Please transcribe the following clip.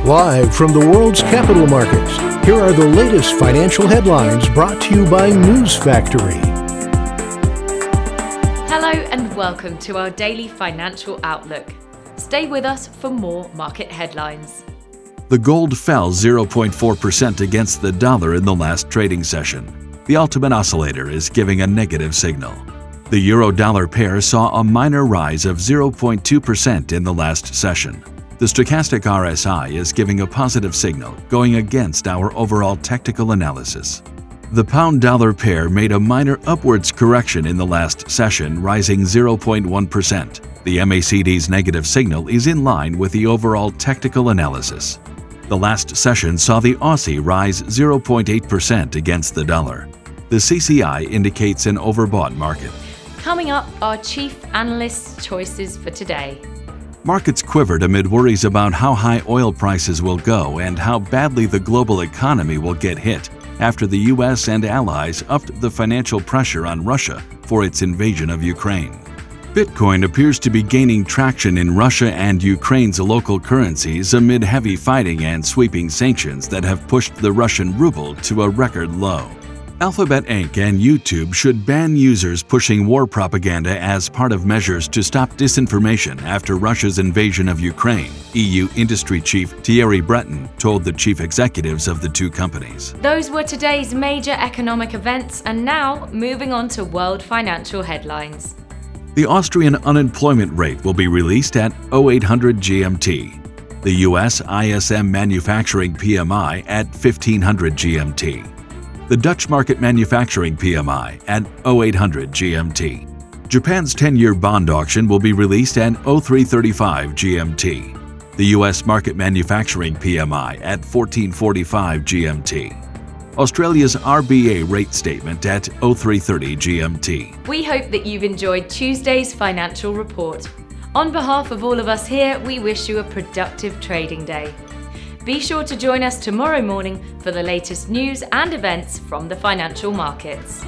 Live from the world's capital markets, here are the latest financial headlines brought to you by News Factory. Hello and welcome to our daily financial outlook. Stay with us for more market headlines. The gold fell 0.4% against the dollar in the last trading session. The ultimate oscillator is giving a negative signal. The euro-dollar pair saw a minor rise of 0.2% in the last session. The stochastic RSI is giving a positive signal, going against our overall technical analysis. The pound-dollar pair made a minor upwards correction in the last session, rising 0.1%. The MACD's negative signal is in line with the overall technical analysis. The last session saw the Aussie rise 0.8% against the dollar. The CCI indicates an overbought market. Coming up, our chief analyst's choices for today. Markets quivered amid worries about how high oil prices will go and how badly the global economy will get hit after the U.S. and allies upped the financial pressure on Russia for its invasion of Ukraine. Bitcoin appears to be gaining traction in Russia and Ukraine's local currencies amid heavy fighting and sweeping sanctions that have pushed the Russian ruble to a record low. Alphabet Inc. and YouTube should ban users pushing war propaganda as part of measures to stop disinformation after Russia's invasion of Ukraine, EU industry chief Thierry Breton told the chief executives of the two companies. Those were today's major economic events, and now moving on to world financial headlines. The Austrian unemployment rate will be released at 0800 GMT. The US ISM manufacturing PMI at 1500 GMT. The Dutch market manufacturing PMI at 0800 GMT. Japan's 10-year bond auction will be released at 0335 GMT. The US market manufacturing PMI at 1445 GMT. Australia's RBA rate statement at 0330 GMT. We hope that you've enjoyed Tuesday's financial report. On behalf of all of us here, we wish you a productive trading day. Be sure to join us tomorrow morning for the latest news and events from the financial markets.